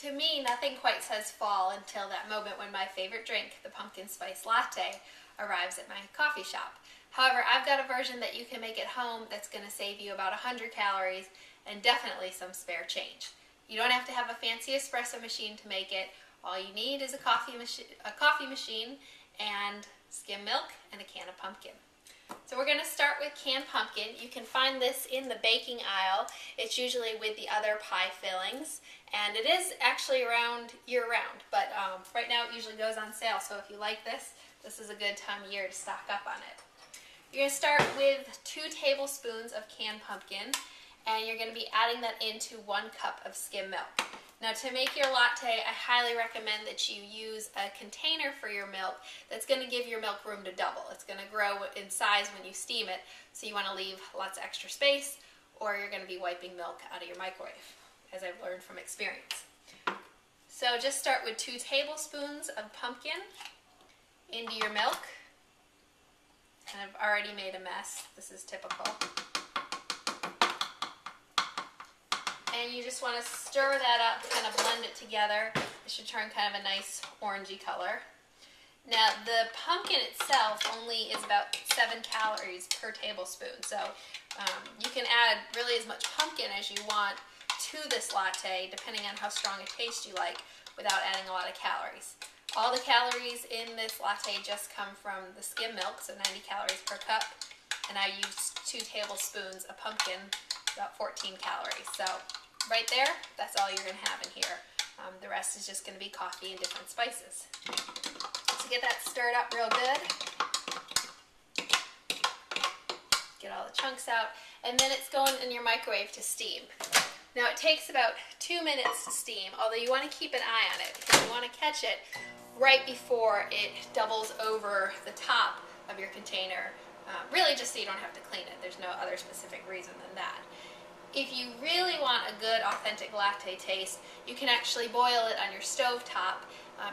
To me, nothing quite says fall until that moment when my favorite drink, the pumpkin spice latte, arrives at my coffee shop. However, I've got a version that you can make at home that's going to save you about 100 calories and definitely some spare change. You don't have to have a fancy espresso machine to make it. All you need is a coffee machine and skim milk and a can of pumpkin. So we're going to start with canned pumpkin. You can find this in the baking aisle. It's usually with the other pie fillings, and it is actually around year-round, but right now it usually goes on sale, so if you like this, this is a good time of year to stock up on it. You're going to start with 2 tablespoons of canned pumpkin, and you're going to be adding that into 1 cup of skim milk. Now, to make your latte, I highly recommend that you use a container for your milk that's going to give your milk room to double. It's going to grow in size when you steam it, so you want to leave lots of extra space, or you're going to be wiping milk out of your microwave, as I've learned from experience. So just start with 2 tablespoons of pumpkin into your milk. And I've already made a mess. This is typical. And you just want to stir that up, kind of blend it together. It should turn kind of a nice orangey color. Now, the pumpkin itself only is about 7 calories per tablespoon, so you can add really as much pumpkin as you want to this latte, depending on how strong a taste you like, without adding a lot of calories. All the calories in this latte just come from the skim milk, so 90 calories per cup, and I used 2 tablespoons of pumpkin, about 14 calories. So right there, that's all you're going to have in here. The rest is just going to be coffee and different spices. So get that stirred up real good. Get all the chunks out, and then it's going in your microwave to steam. Now it takes about 2 minutes to steam, although you want to keep an eye on it because you want to catch it right before it doubles over the top of your container, really just so you don't have to clean it. There's no other specific reason than that. If you really want a good authentic latte taste, you can actually boil it on your stove top,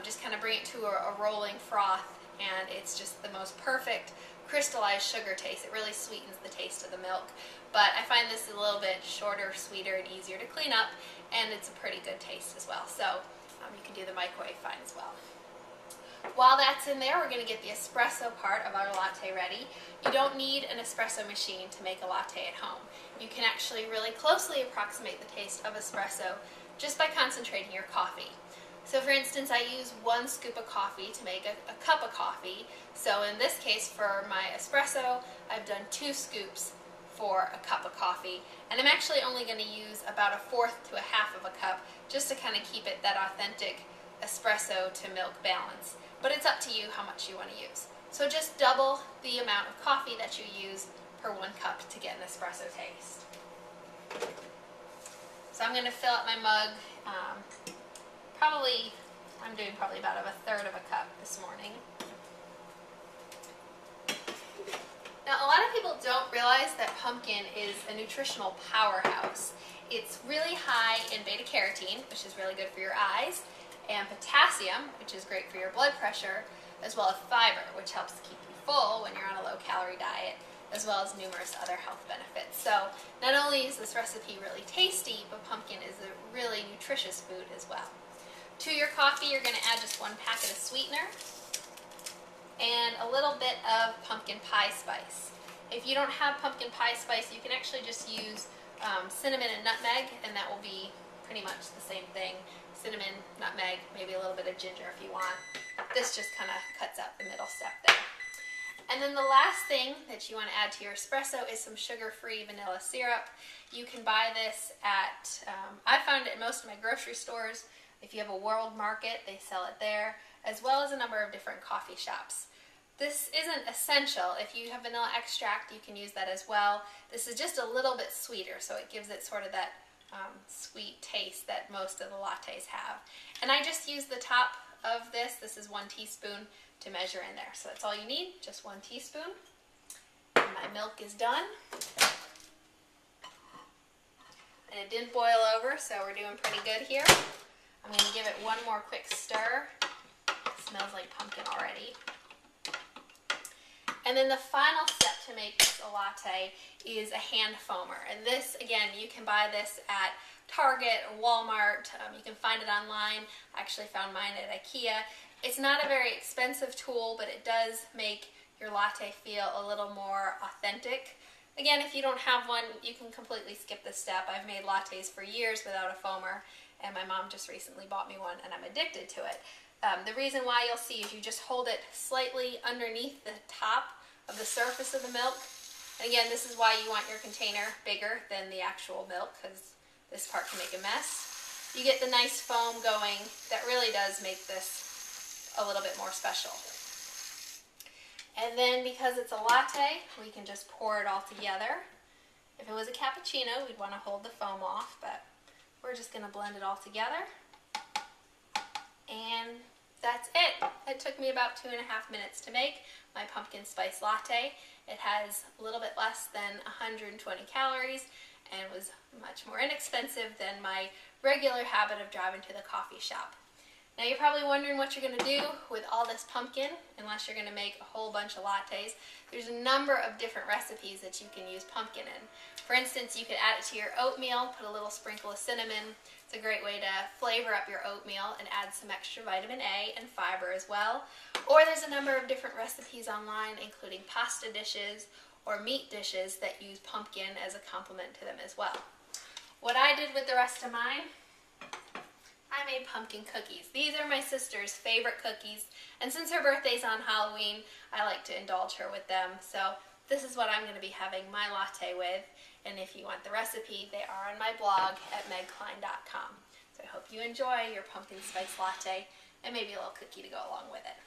just kind of bring it to a rolling froth, and it's just the most perfect crystallized sugar taste. It really sweetens the taste of the milk, but I find this a little bit shorter, sweeter, and easier to clean up, and it's a pretty good taste as well. So you can do the microwave fine as well. While that's in there, we're going to get the espresso part of our latte ready. You don't need an espresso machine to make a latte at home. You can actually really closely approximate the taste of espresso just by concentrating your coffee. So for instance, I use 1 scoop of coffee to make a cup of coffee. So in this case, for my espresso, I've done 2 scoops for a cup of coffee. And I'm actually only going to use about 1/4 to 1/2 of a cup just to kind of keep it that authentic espresso to milk balance. But it's up to you how much you want to use. So just double the amount of coffee that you use per 1 cup to get an espresso taste. So I'm going to fill up my mug. I'm doing probably about 1/3 of a cup this morning. Now, a lot of people don't realize that pumpkin is a nutritional powerhouse. It's really high in beta-carotene, which is really good for your eyes, and potassium, which is great for your blood pressure, as well as fiber, which helps keep you full when you're on a low-calorie diet, as well as numerous other health benefits. So not only is this recipe really tasty, but pumpkin is a really nutritious food as well. To your coffee, you're going to add just 1 packet of sweetener and a little bit of pumpkin pie spice. If you don't have pumpkin pie spice, you can actually just use cinnamon and nutmeg, and that will be pretty much the same thing. Cinnamon, nutmeg, maybe a little bit of ginger if you want. This just kind of cuts out the middle step there. And then the last thing that you want to add to your espresso is some sugar-free vanilla syrup. You can buy this at, I found it in most of my grocery stores. If you have a World Market, they sell it there, as well as a number of different coffee shops. This isn't essential. If you have vanilla extract, you can use that as well. This is just a little bit sweeter, so it gives it sort of that sweet taste that most of the lattes have. And I just use the top of this. This is 1 teaspoon to measure in there. So that's all you need, just 1 teaspoon. And my milk is done. And it didn't boil over, so we're doing pretty good here. I'm going to give it 1 more quick stir. It smells like pumpkin already. And then the final step to make a latte is a hand foamer. And this, again, you can buy this at Target or Walmart. You can find it online. I actually found mine at IKEA. It's not a very expensive tool, but it does make your latte feel a little more authentic. Again, if you don't have one, you can completely skip this step. I've made lattes for years without a foamer, and my mom just recently bought me one, and I'm addicted to it. The reason why you'll see is you just hold it slightly underneath the top of the surface of the milk. And again, this is why you want your container bigger than the actual milk, because this part can make a mess. You get the nice foam going. That really does make this a little bit more special. And then because it's a latte, we can just pour it all together. If it was a cappuccino, we'd want to hold the foam off, but we're just going to blend it all together. And that's it. It took me about 2.5 minutes to make my pumpkin spice latte. It has a little bit less than 120 calories and was much more inexpensive than my regular habit of driving to the coffee shop. Now you're probably wondering what you're going to do with all this pumpkin, unless you're going to make a whole bunch of lattes. There's a number of different recipes that you can use pumpkin in. For instance, you could add it to your oatmeal, put a little sprinkle of cinnamon. It's a great way to flavor up your oatmeal and add some extra vitamin A and fiber as well. Or there's a number of different recipes online, including pasta dishes or meat dishes that use pumpkin as a complement to them as well. What I did with the rest of mine, I made pumpkin cookies. These are my sister's favorite cookies, and since her birthday's on Halloween, I like to indulge her with them. So this is what I'm going to be having my latte with, and if you want the recipe, they are on my blog at megklein.com. So I hope you enjoy your pumpkin spice latte, and maybe a little cookie to go along with it.